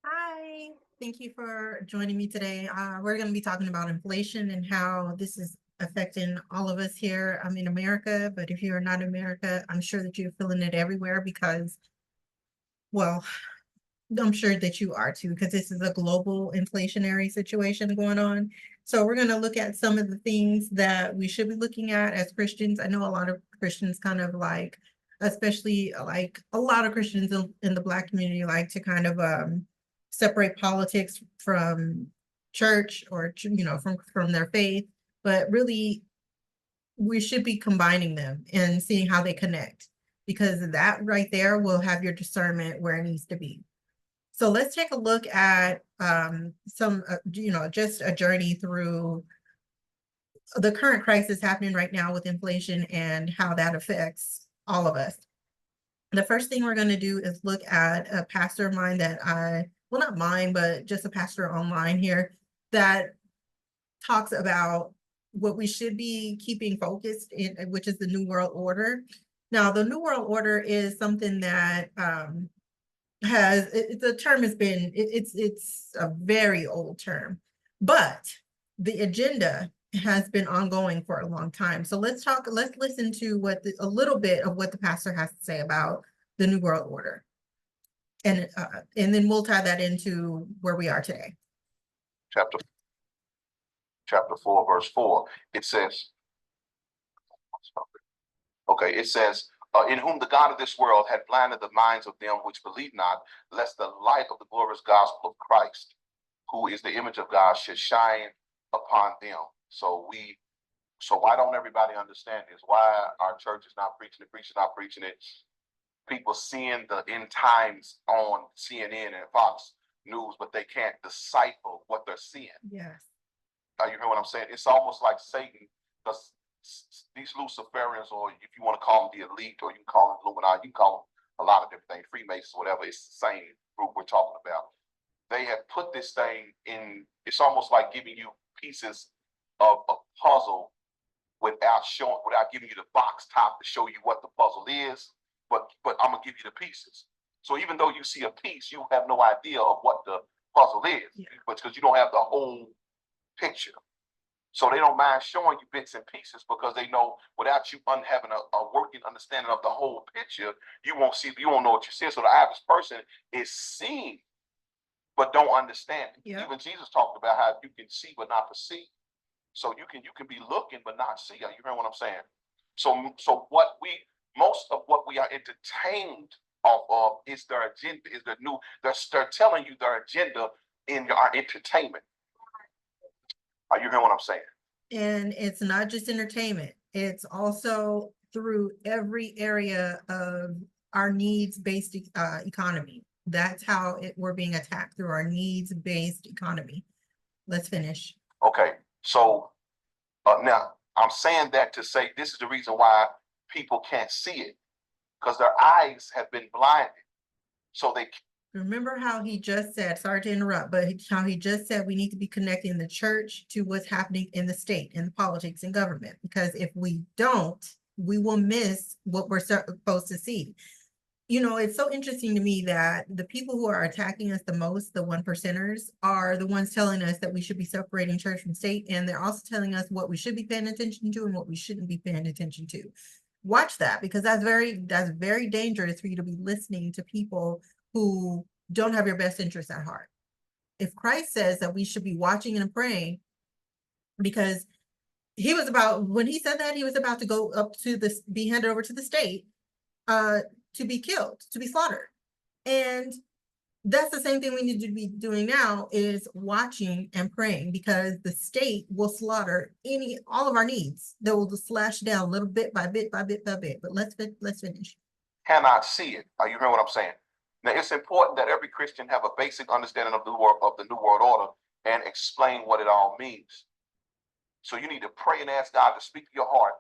Hi, thank you for joining me today. We're going to be talking about inflation and how this is affecting all of us here. I'm in America, but if you're not in America, I'm sure that you're feeling it everywhere because, well, I'm sure that you are too, because this is a global inflationary situation going on. So we're going to look at some of the things that we should be looking at as Christians. I know a lot of Christians kind of like, especially like a lot of Christians in the Black community like to kind of separate politics from church or from their faith, but really we should be combining them and seeing how they connect, because that right there will have your discernment where it needs to be. So let's take a look at just a journey through the current crisis happening right now with inflation and how that affects all of us. The first thing we're going to do is look at a pastor of mine well, not mine, but just a pastor online here that talks about what we should be keeping focused in, which is the New World Order. Now, the New World Order is something that the term has been it's a very old term, but the agenda has been ongoing for a long time. So let's listen to a little bit of what the pastor has to say about the New World Order, and then we'll tie that into where we are today. Chapter 4, verse 4, it says, in whom the God of this world had blinded the minds of them which believe not, lest the light of the glorious gospel of Christ, who is the image of God, should shine upon them. So why don't everybody understand this? Why our church is not preaching it, preachers not preaching it? People seeing the end times on CNN and Fox News, but they can't decipher what they're seeing. Yes. You hear what I'm saying? It's almost like Satan, because these Luciferians, or if you want to call them the elite, or you can call them Illuminati, you can call them a lot of different things, Freemasons, whatever, it's the same group we're talking about. They have put this thing in, it's almost like giving you pieces of a puzzle without giving you the box top to show you what the puzzle is, but I'm gonna give you the pieces. So even though you see a piece, you have no idea of what the puzzle is, but because you don't have the whole picture. So they don't mind showing you bits and pieces, because they know without you having a working understanding of the whole picture, you won't know what you see. So the average person is seeing but don't understand it. Yep. Even Jesus talked about how you can see but not perceive. So you can be looking but not see. You hear what I'm saying? So most of what we are entertained off of is their agenda, is they're telling you their agenda in our entertainment. Are you hearing what I'm saying? And it's not just entertainment. It's also through every area of our needs-based economy. That's how we're being attacked, through our needs-based economy. Let's finish. Okay, so now I'm saying that to say this is the reason why people can't see it, because their eyes have been blinded. So they remember how he just said, sorry to interrupt, but how he just said we need to be connecting the church to what's happening in the state, in the politics and government, because if we don't, we will miss what we're supposed to see. You know, it's so interesting to me that the people who are attacking us the most, the 1%ers, are the ones telling us that we should be separating church from state. And they're also telling us what we should be paying attention to and what we shouldn't be paying attention to. Watch that, because that's very dangerous for you to be listening to people who don't have your best interests at heart. If Christ says that we should be watching and praying, because when he said that, he was about to go up to be handed over to the state, to be killed, to be slaughtered. And that's the same thing we need to be doing now, is watching and praying, because the state will slaughter all of our needs. They will just slash down little bit by bit by bit by bit. But let's finish. Cannot see it. Are you hearing what I'm saying? Now, it's important that every Christian have a basic understanding of the New World Order and explain what it all means. So you need to pray and ask God to speak to your heart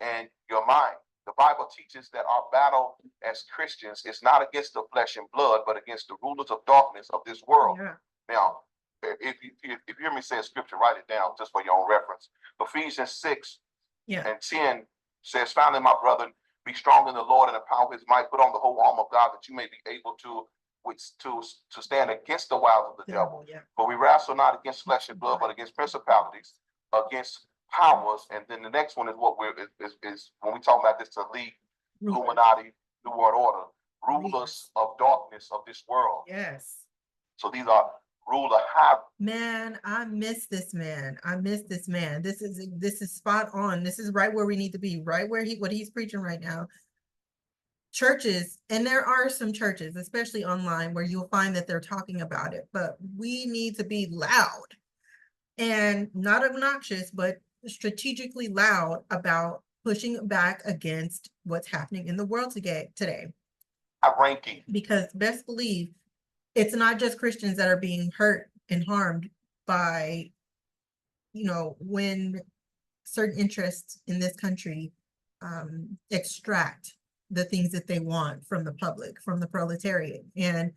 and your mind. The Bible teaches that our battle as Christians is not against the flesh and blood, but against the rulers of darkness of this world. Yeah. Now, if you hear me say a scripture, write it down just for your own reference. Ephesians 6 and 10 says, finally, my brethren, be strong in the Lord and the power of his might. Put on the whole armor of God, that you may be able to to stand against the wiles of the devil. Yeah. But we wrestle not against flesh and blood, but against principalities, against powers. And then the next one is what is when we talk about this elite, Illuminati, New World Order, rulers of darkness of this world. Yes. So these are ruler high. Man, I miss this man. I miss this man. This is spot on. This is right where we need to be, right where what he's preaching right now. Churches, and there are some churches, especially online, where you'll find that they're talking about it, but we need to be loud and not obnoxious, but strategically loud about pushing back against what's happening in the world today. Ranking. Because best believe it's not just Christians that are being hurt and harmed by, when certain interests in this country extract the things that they want from the public, from the proletariat. And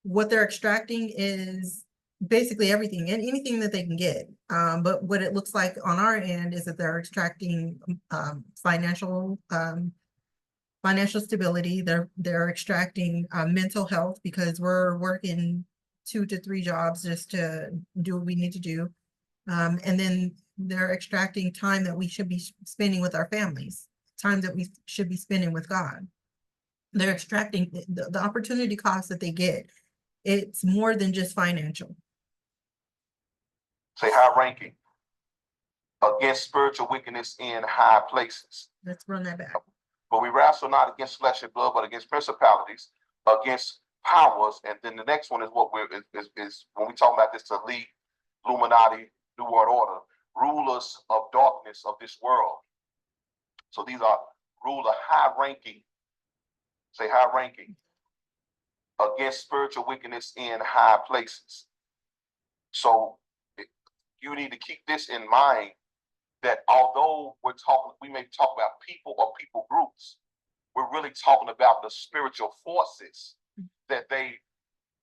what they're extracting is basically everything and anything that they can get. But what it looks like on our end is that they're extracting financial stability. They're extracting mental health, because we're working 2 to 3 jobs just to do what we need to do. And then they're extracting time that we should be spending with our families, time that we should be spending with God. They're extracting the opportunity cost that they get. It's more than just financial. Say high ranking against spiritual wickedness in high places. Let's run that back. But we wrestle not against flesh and blood, but against principalities, against powers. And then the next one is what is when we talk about this elite, Illuminati, New World Order, rulers of darkness of this world. So these are ruler high ranking. Say high ranking against spiritual wickedness in high places. So you need to keep this in mind, that although we may talk about people or people groups, we're really talking about the spiritual forces that they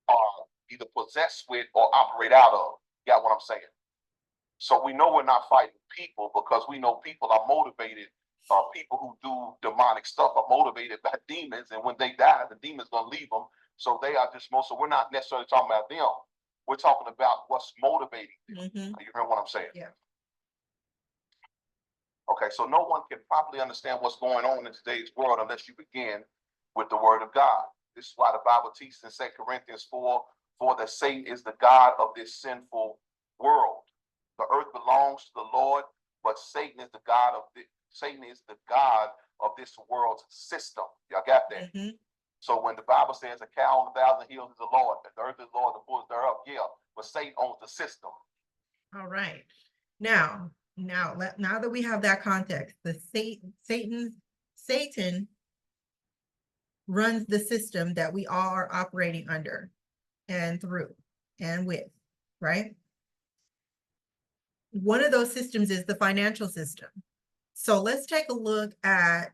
are either possessed with or operate out of. You got what I'm saying? So we know we're not fighting people, because we know people are motivated. People who do demonic stuff are motivated by demons, and when they die, the demon's gonna leave them. So they are just so we're not necessarily talking about them. We're talking about what's motivating them. You hear what I'm saying? Yeah. Okay, so no one can properly understand what's going on in today's world unless you begin with the word of God. This is why the Bible teaches in 2 Corinthians 4, for that Satan is the God of this sinful world. The earth belongs to the Lord, but Satan is the God of this world's system. Y'all got that? So when the Bible says a cow on 1,000 hills is the Lord, the earth is the Lord, the fullness thereof, yeah, but Satan owns the system. All right. Now that we have that context, Satan runs the system that we all are operating under and through and with, right? One of those systems is the financial system. So let's take a look at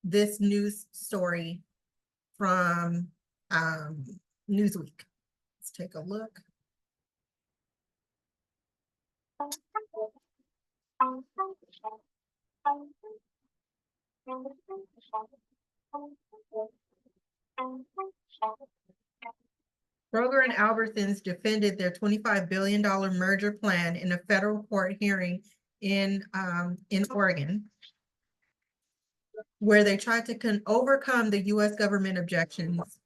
this news story from Newsweek. Let's take a look. Kroger and Albertsons defended their $25 billion merger plan in a federal court hearing in Oregon, where they tried to overcome the U.S. government objections.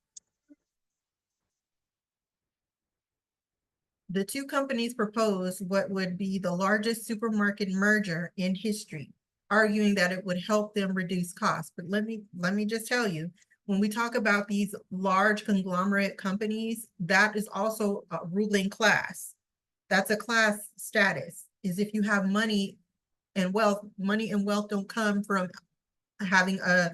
The two companies proposed what would be the largest supermarket merger in history, arguing that it would help them reduce costs. But let me just tell you, when we talk about these large conglomerate companies, that is also a ruling class. That's a class status, is if you have money and wealth. Money and wealth don't come from having a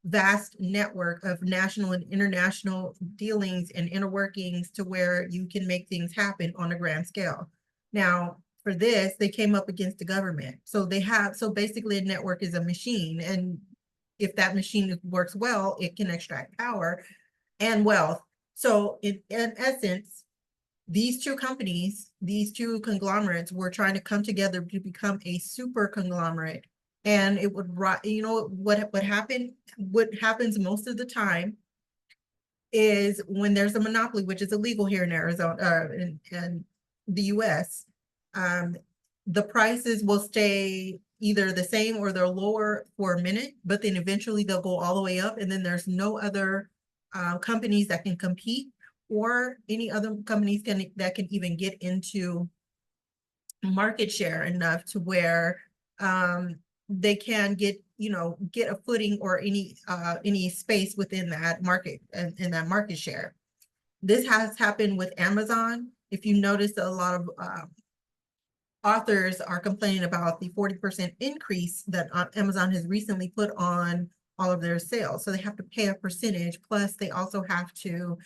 vast network of national and international dealings and inner workings to where you can make things happen on a grand scale. Now, for this, they came up against the government. So basically a network is a machine. And if that machine works well, it can extract power and wealth. So in essence, these two companies, these two conglomerates were trying to come together to become a super conglomerate. And it would, what happens most of the time is when there's a monopoly, which is illegal here in Arizona, in the US, the prices will stay either the same or they're lower for a minute, but then eventually they'll go all the way up, and then there's no other companies that can compete, or any other companies that can even get into market share enough to where they can get a footing or any space within that market and in that market share. This has happened with Amazon. If you notice, a lot of authors are complaining about the 40% increase that Amazon has recently put on all of their sales. So they have to pay a percentage, plus they also have to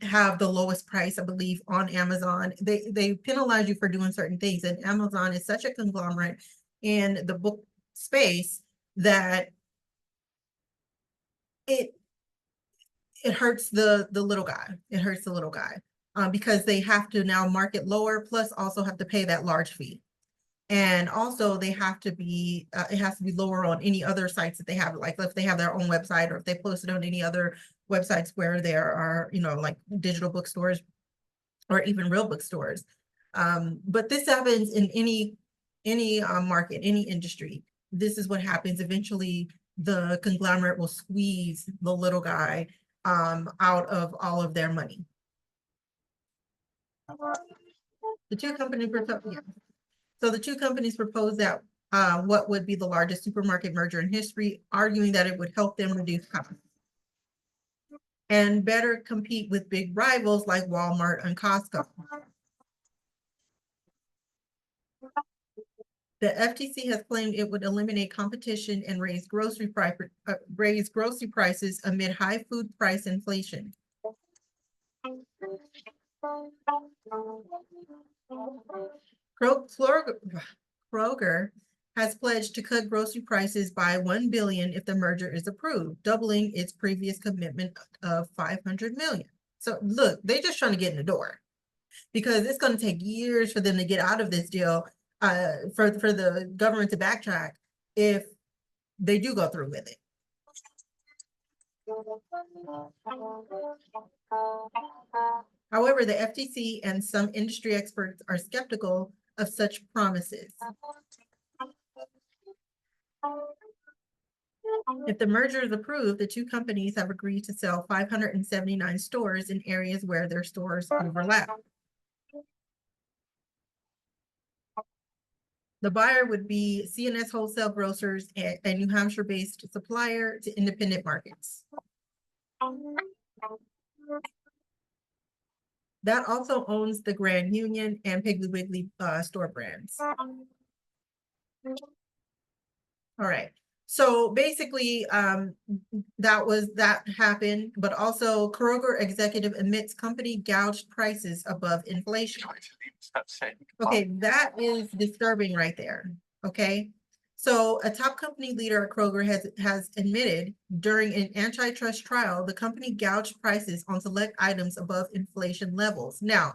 have the lowest price, I believe, on Amazon. They penalize you for doing certain things, and Amazon is such a conglomerate in the book space that it hurts the little guy. It hurts the little guy because they have to now market lower, plus also have to pay that large fee. And also they have to be, it has to be lower on any other sites that they have, like if they have their own website or if they post it on any other websites where there are, like digital bookstores or even real bookstores. But this happens in any market, any industry. This is what happens. Eventually, the conglomerate will squeeze the little guy out of all of their money. The two companies proposed that what would be the largest supermarket merger in history, arguing that it would help them reduce costs and better compete with big rivals like Walmart and Costco. The FTC has claimed it would eliminate competition and raise grocery prices amid high food price inflation. Kroger has pledged to cut grocery prices by $1 billion if the merger is approved, doubling its previous commitment of $500 million. So look, they're just trying to get in the door because it's going to take years for them to get out of this deal, for the government to backtrack if they do go through with it. However, the FTC and some industry experts are skeptical of such promises. If the merger is approved, the two companies have agreed to sell 579 stores in areas where their stores overlap. The buyer would be C&S Wholesale Grocers, a New Hampshire-based supplier to independent markets. That also owns the Grand Union and Piggly Wiggly store brands. All right. So basically, that happened, but also Kroger executive admits company gouged prices above inflation. Okay, that is disturbing right there. Okay. So a top company leader at Kroger has admitted during an antitrust trial, the company gouged prices on select items above inflation levels. Now,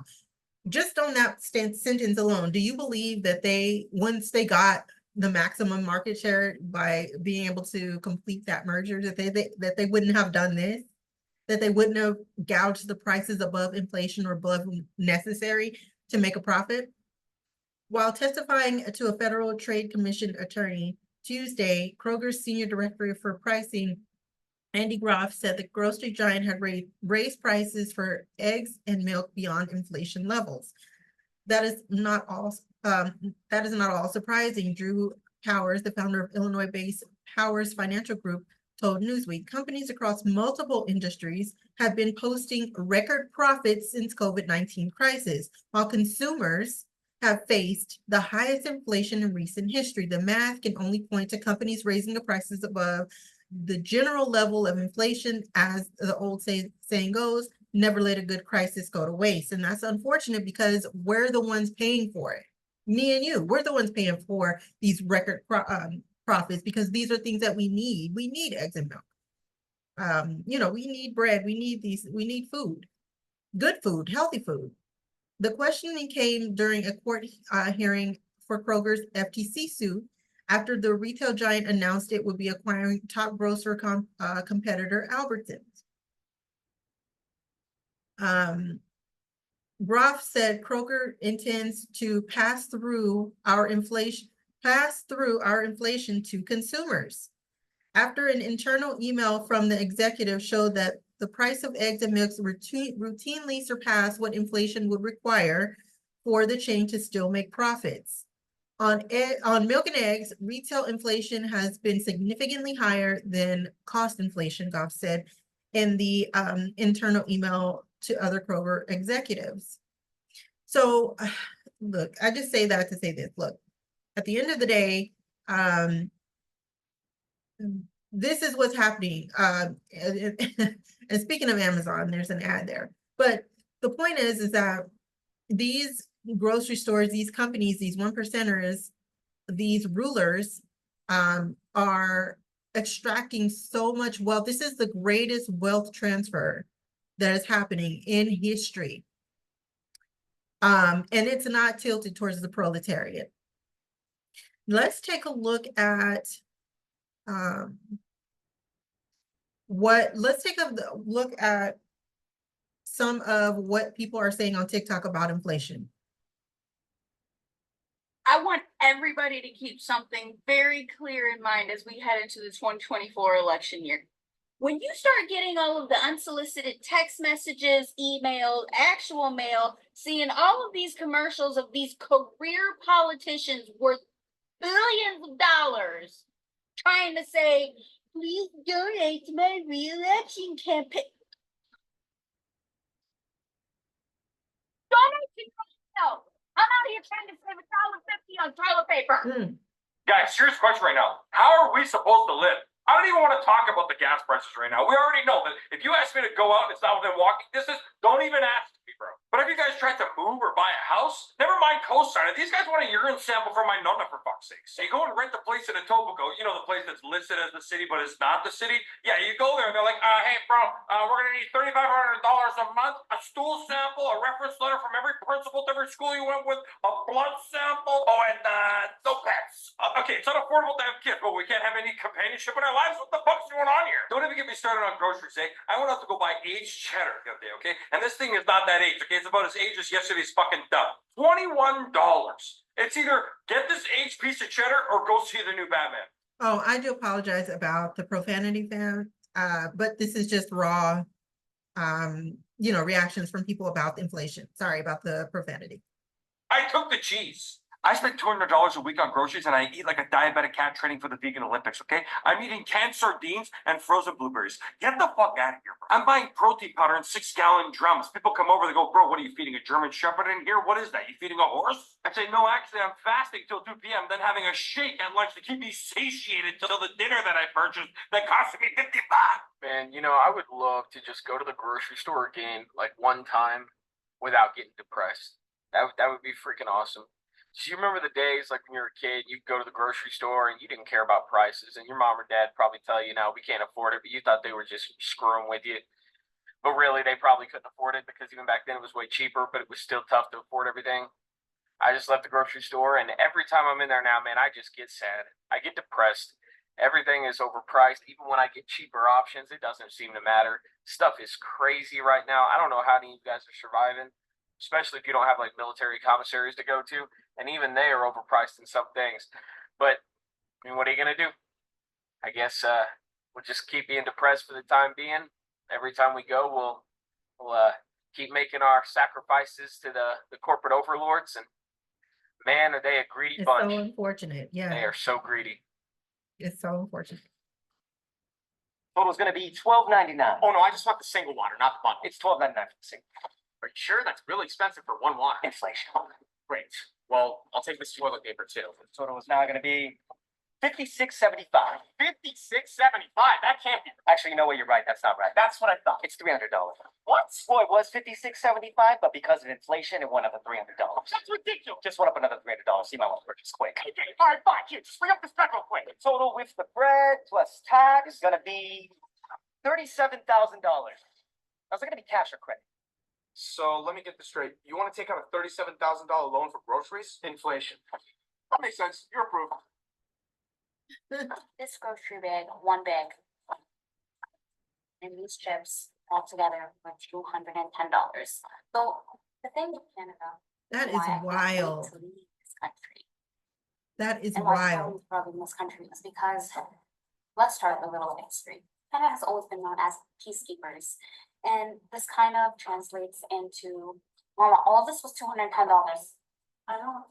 just on that sentence alone, do you believe that once they got the maximum market share by being able to complete that merger, that they wouldn't have done this, that they wouldn't have gouged the prices above inflation or above necessary to make a profit? While testifying to a Federal Trade Commission attorney Tuesday, Kroger's senior director for pricing, Andy Groff, said the grocery giant had raised prices for eggs and milk beyond inflation levels. That is not all surprising. Drew Powers, the founder of Illinois-based Powers Financial Group, told Newsweek companies across multiple industries have been posting record profits since COVID-19 crisis, while consumers have faced the highest inflation in recent history. The math can only point to companies raising the prices above the general level of inflation. As the old saying goes, never let a good crisis go to waste. And that's unfortunate because we're the ones paying for it. Me and you, we're the ones paying for these record profits because these are things that we need. We need eggs and milk. We need bread. We need food, good food, healthy food. The questioning came during a court hearing for Kroger's FTC suit after the retail giant announced it would be acquiring top grocer competitor Albertsons. Groff said Kroger intends to pass through our inflation to consumers. After an internal email from the executive showed that the price of eggs and milk routinely surpassed what inflation would require for the chain to still make profits. On milk and eggs, retail inflation has been significantly higher than cost inflation, Goff said in the internal email to other Kroger executives. So, look, I just say that to say this. Look, at the end of the day, this is what's happening. And speaking of Amazon, there's an ad there. But the point is that these grocery stores, these companies, these one percenters, these rulers are extracting so much wealth. This is the greatest wealth transfer that is happening in history. And it's not tilted towards the proletariat. Let's take a look at let's take a look at some of what people are saying on TikTok about inflation. I want everybody to keep something very clear in mind as we head into the 2024 election year. When you start getting all of the unsolicited text messages, email, actual mail, seeing all of these commercials of these career politicians worth billions of dollars trying to say, please donate to my re-election campaign. Donate to yourself. I'm out here trying to save $1.50 on toilet paper. Guys, serious question right now. How are we supposed to live? I don't even want to talk about the gas prices right now. We already know that if you ask me to go out and it's not within walking distance, don't even ask me, bro. But if you guys tried to move or buy a house, never mind co-sign. These guys want a urine sample from my nonna, for fuck's sake. So you go and rent the place in Etobicoke, you know, the place that's listed as the city, but it's not the city. Yeah, you go there and they're like, hey, bro, we're going to need $3,500 a month, a stool sample, a reference letter from every principal to every school you went with, a blood sample, and no pets. Okay, it's not affordable to have kids, but we can't have any companionship in our lives. What the fuck's going on here? Don't even get me started on groceries, eh? I went out to go buy aged cheddar the other day, okay? And this thing is not that aged, okay? It's about as aged as yesterday's fucking dove. $21. It's either get this aged piece of cheddar or go see the new Batman. Oh, I do apologize about the profanity, fam. But this is just raw, reactions from people about inflation. Sorry about the profanity. I took the cheese. I spend $200 a week on groceries and I eat like a diabetic cat training for the vegan Olympics, okay? I'm eating canned sardines and frozen blueberries. Get the fuck out of here, bro. I'm buying protein powder in 6-gallon drums. People come over, they go, bro, what are you feeding, a German Shepherd in here? What is that? You feeding a horse? I say, no, actually, I'm fasting till 2 p.m., then having a shake at lunch to keep me satiated till the dinner that I purchased that cost me 50 bucks. Man, I would love to just go to the grocery store again, like one time, without getting depressed. That would be freaking awesome. So you remember the days like when you were a kid, you'd go to the grocery store and you didn't care about prices, and your mom or dad probably tell you, no, we can't afford it, but you thought they were just screwing with you. But really, they probably couldn't afford it because even back then it was way cheaper, but it was still tough to afford everything. I just left the grocery store, and every time I'm in there now, man, I just get sad. I get depressed. Everything is overpriced. Even when I get cheaper options, it doesn't seem to matter. Stuff is crazy right now. I don't know how any of you guys are surviving, especially if you don't have like military commissaries to go to. And even they are overpriced in some things. But, I mean, what are you going to do? I guess we'll just keep being depressed for the time being. Every time we go, we'll keep making our sacrifices to the corporate overlords. And, man, are they a greedy bunch. It's so unfortunate, yeah. They are so greedy. It's so unfortunate. Total's going to be $12.99. Oh, no, I just want the single water, not the bundle. It's $12.99 for the single. Are you sure? That's really expensive for one water. Inflation. Great. Well, I'll take this toilet paper too. The total is now going to be $56.75. $56.75. That can't be. Actually, you know what? You're right. That's not right. That's what I thought. It's $300. What? Well, it was $56.75, but because of inflation, it went up to $300. That's ridiculous. Just went up another $300. See my one purchase quick. Okay, all right, fine. Here, just bring up the spec real quick. The total with the bread plus tax is going to be $37,000. Now, is it going to be cash or credit? So let me get this straight. You want to take out a $37,000 loan for groceries? Inflation. That makes sense. You're approved. This grocery bag, one bag. And these chips altogether were $210. So the thing with Canada, That is why I can't wait wild. to leave this country, That is and why wild. Canada's probably in this country is because, let's start a little history. Canada has always been known as peacekeepers, and this kind of translates into, well, all of this was $210. I don't.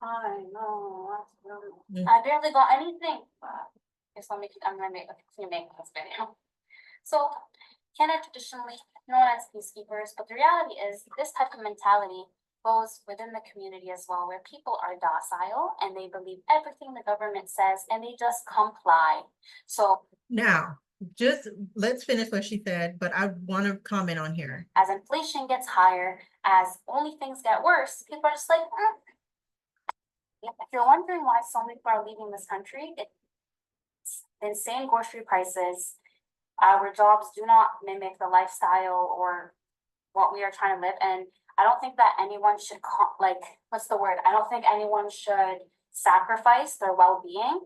I know. I barely got anything. Guess I'm gonna make this video. So, Canada traditionally known as peacekeepers, but the reality is this type of mentality goes within the community as well, where people are docile and they believe everything the government says and they just comply. So Now, just let's finish what she said, but I want to comment on here. as inflation gets higher, as only things get worse, people are just like, If you're wondering why so many people are leaving this country, it's insane grocery prices. Our jobs do not mimic the lifestyle or what we are trying to live. And I don't think that anyone should what's the word? I don't think anyone should sacrifice their well-being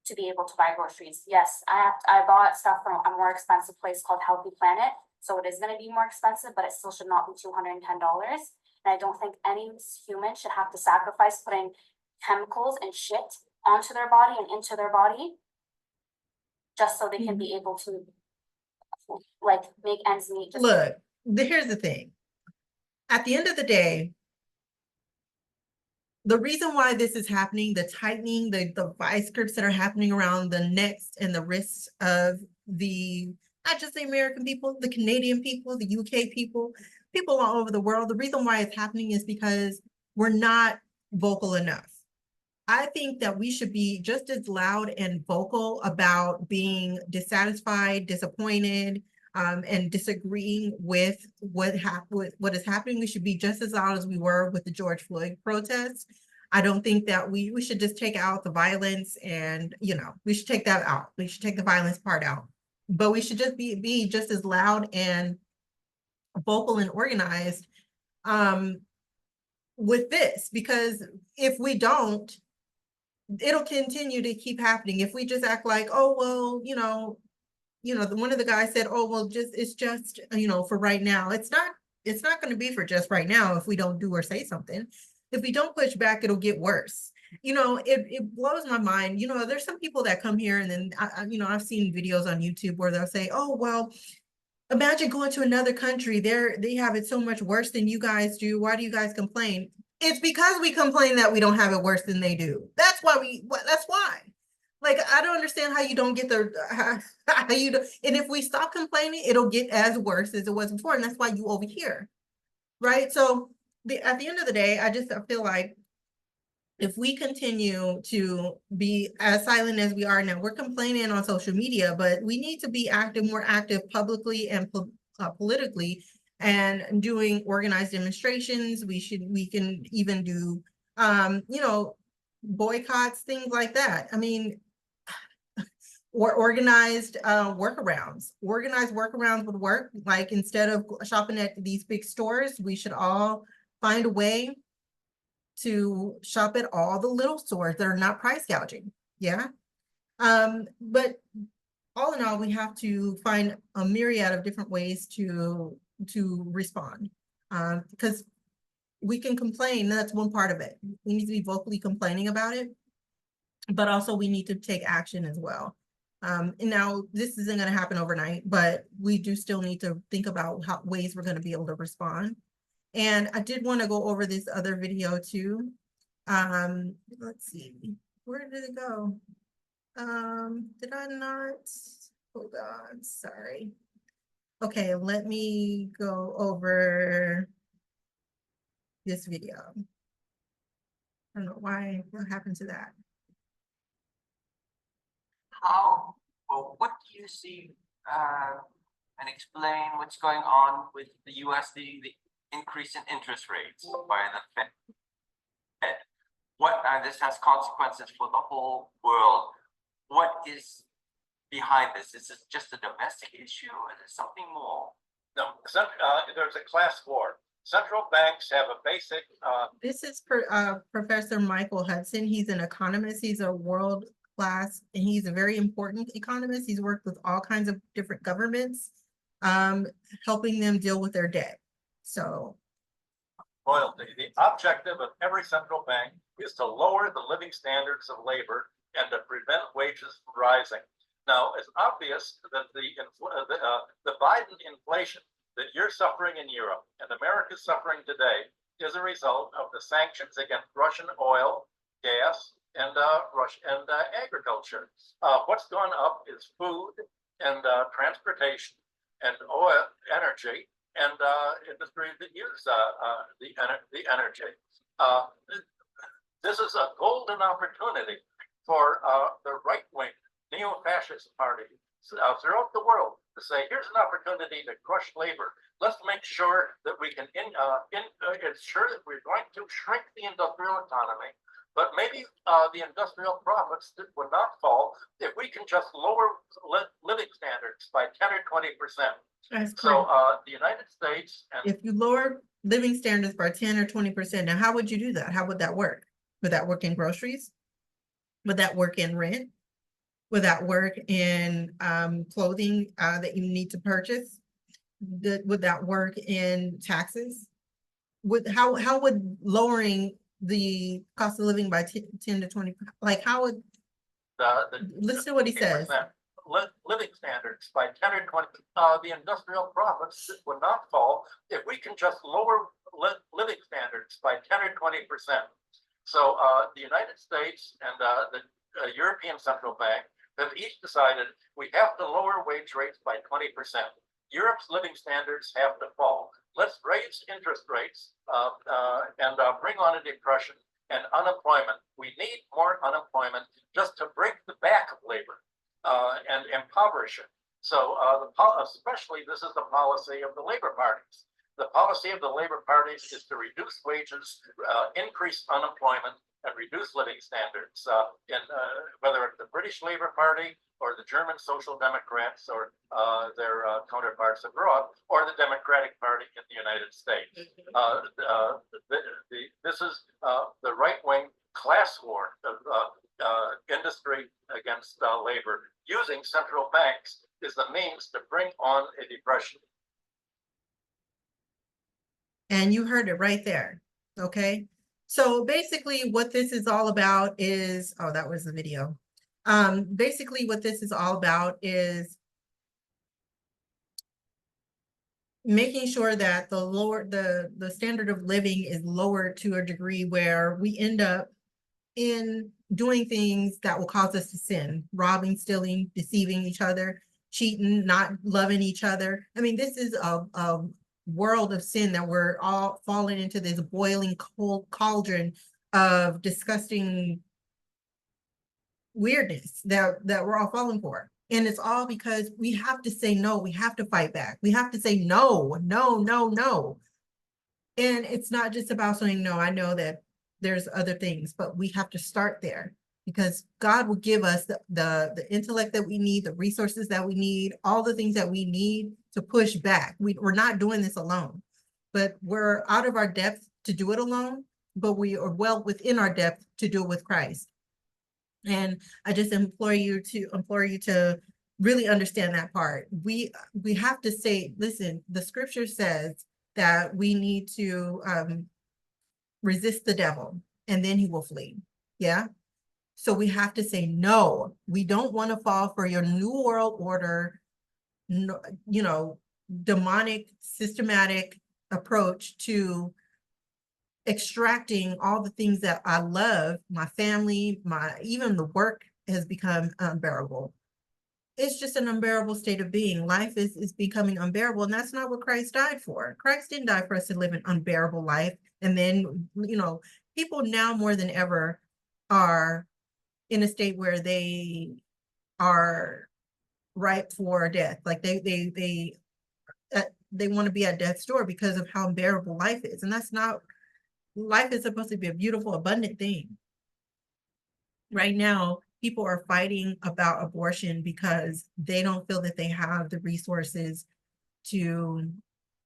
to be able to buy groceries. Yes, I bought stuff from a more expensive place called Healthy Planet. So it is gonna be more expensive, but it still should not be $210. And I don't think any human should have to sacrifice putting chemicals and shit onto their body and into their body just so they can be able to like make ends meet. Look, here's the thing. At the end of the day, the reason why this is happening, the tightening, the vice grips that are happening around the necks and the wrists of not just the American people, the Canadian people, the UK people, people all over the world, the reason why it's happening is because we're not vocal enough. I think that we should be just as loud and vocal about being dissatisfied, disappointed, and disagreeing with what is happening. We should be just as loud as we were with the George Floyd protests. I don't think that we should just take out the violence and, we should take that out. We should take the violence part out. But we should just be just as loud and vocal and organized with this, because if we don't, it'll continue to keep happening. If we just act like, oh, well, one of the guys said, oh, well, it's just, for right now. It's not going to be for just right now if we don't do or say something. If we don't push back, it'll get worse. It blows my mind. There's some people that come here and then, I've seen videos on YouTube where they'll say, oh, well, imagine going to another country. They have it so much worse than you guys do. Why do you guys complain? It's because we complain that we don't have it worse than they do. That's why that's why. Like, I don't understand how you don't get how you do, and if we stop complaining, it'll get as worse as it was before. And that's why you over here. Right. So at the end of the day, I feel like if we continue to be as silent as we are now, we're complaining on social media, but we need to be more active publicly and politically, and doing organized demonstrations. We can even do, boycotts, things like that. I mean, or organized workarounds. Organized workarounds would work. Like, instead of shopping at these big stores, we should all find a way to shop at all the little stores that are not price gouging. Yeah. But all in all, we have to find a myriad of different ways to respond. Because we can complain, that's one part of it. We need to be vocally complaining about it, but also we need to take action as well. And now this isn't going to happen overnight, but we do still need to think about ways we're going to be able to respond. And I did want to go over this other video too. Let's see, where did it go? Did I not? Hold on, sorry. Okay, let me go over this video. I don't know what happened to that. What do you see, and explain what's going on with the USD, the increase in interest rates by the Fed? This has consequences for the whole world. What is behind this? Is this just a domestic issue or is it something more? No, it's not, there's a class war. Central banks have a basic, This is Professor Michael Hudson. He's an economist. He's a world class, and he's a very important economist. He's worked with all kinds of different governments, helping them deal with their debt. So loyalty. The objective of every central bank is to lower the living standards of labor and to prevent wages from rising. Now, it's obvious that the Biden inflation that you're suffering in Europe and America's suffering today is a result of the sanctions against Russian oil, gas, and agriculture. What's gone up is food and transportation and oil, energy, and industries that use the energy. This is a golden opportunity for the right-wing neo-fascist party throughout the world to say, here's an opportunity to crush labor. Let's make sure that we can ensure that we're going to shrink the industrial economy, but maybe the industrial profits would not fall if we can just lower living standards by 10 or 20%. So the United States, and if you lower living standards by 10 or 20%, now how would you do that? How would that work? Would that work in groceries? Would that work in rent? Would that work in clothing that you need to purchase? Would that work in taxes? How would lowering the cost of living by 10 to 20, like how would, listen to what he says. Living standards by 10 or 20, the industrial profits would not fall if we can just lower living standards by 10 or 20%. So the United States and the European Central Bank have each decided we have to lower wage rates by 20%. Europe's living standards have to fall. Let's raise interest rates and bring on a depression and unemployment. We need more unemployment just to break the back of labor and impoverish it. So especially this is the policy of the labor parties. The policy of the labor parties is to reduce wages, increase unemployment, and reduce living standards. Whether it's the British Labour Party or the German Social Democrats or their counterparts abroad, or the Democratic Party in the United States. This is the right-wing class war of industry against labor. Using central banks is the means to bring on a depression. And you heard it right there, okay? So basically what this is all about is, oh, that was the video. Basically what this is all about is making sure that the standard of living is lowered to a degree where we end up in doing things that will cause us to sin, robbing, stealing, deceiving each other, cheating, not loving each other. I mean, this is a world of sin that we're all falling into, this boiling cold cauldron of disgusting weirdness that we're all falling for. And it's all because we have to say no. We have to fight back. We have to say no, no, no, no. And it's not just about saying no. I know that there's other things, but we have to start there, because God will give us the intellect that we need, the resources that we need, all the things that we need to push back. We're not doing this alone, but we're out of our depth to do it alone, but we are well within our depth to do it with Christ. And I just implore you to really understand that part. We have to say, listen, the scripture says that we need to resist the devil and then he will flee. Yeah. So we have to say, no, we don't want to fall for your new world order, demonic, systematic approach to extracting all the things that I love, my family, even the work has become unbearable. It's just an unbearable state of being. Life is becoming unbearable, and that's not what Christ died for. Christ didn't die for us to live an unbearable life. And then, people now more than ever are in a state where they are ripe for death. Like they want to be at death's door because of how unbearable life is. And that's not, life is supposed to be a beautiful, abundant thing. Right now, people are fighting about abortion because they don't feel that they have the resources to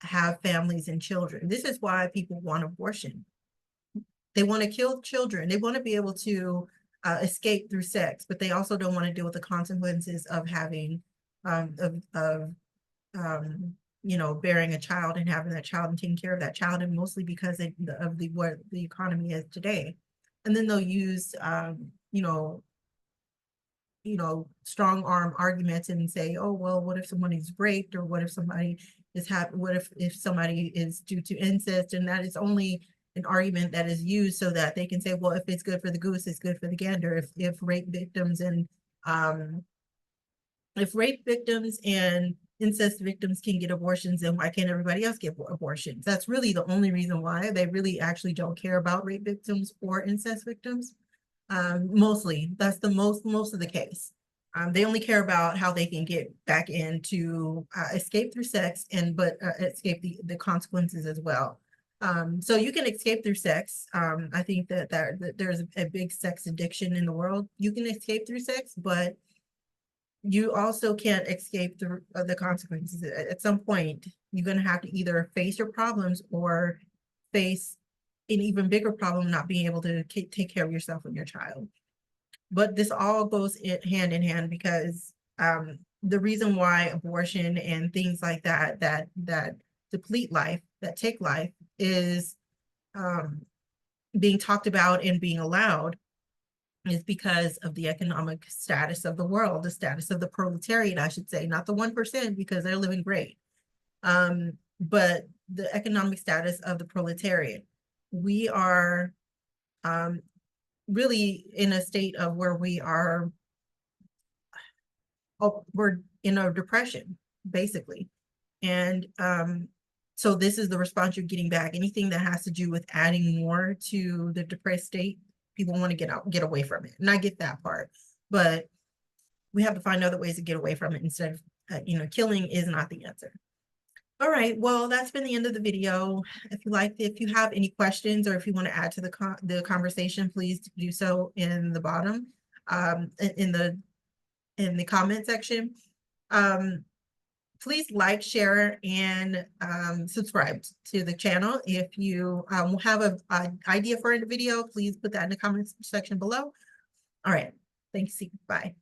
have families and children. This is why people want abortion. They want to kill children. They want to be able to escape through sex, but they also don't want to deal with the consequences of having you know, bearing a child and having that child and taking care of that child, and mostly because of what the economy is today. And then they'll use you know, strong arm arguments and say, oh, well, what if somebody's raped, or what if somebody is what if somebody is due to incest? And that is only an argument that is used so that they can say, well, if it's good for the goose, it's good for the gander. If rape victims and incest victims can get abortions, then why can't everybody else get abortions? That's really the only reason why. They really actually don't care about rape victims or incest victims. Mostly, that's the most of the case. They only care about how they can get back into escape through sex but escape the consequences as well. So you can escape through sex. I think that there's a big sex addiction in the world. You can escape through sex, but you also can't escape the consequences. At some point, you're going to have to either face your problems or face an even bigger problem, not being able to take care of yourself and your child. But this all goes hand in hand, because the reason why abortion and things like that deplete life, that take life, is being talked about and being allowed is because of the economic status of the world, the status of the proletariat, I should say, not the 1%, because they're living great, but the economic status of the proletariat. We are really in a state of where we are, we're in a depression, basically. And so this is the response you're getting back. Anything that has to do with adding more to the depressed state, people want to get away from it. And I get that part, but we have to find other ways to get away from it instead of, you know, killing is not the answer. All right, well, that's been the end of the video. If you have any questions, or if you want to add to the conversation, please do so in the bottom, in the comment section. Please like, share, and subscribe to the channel. If you have an idea for a video, please put that in the comments section below. All right, thanks. Bye.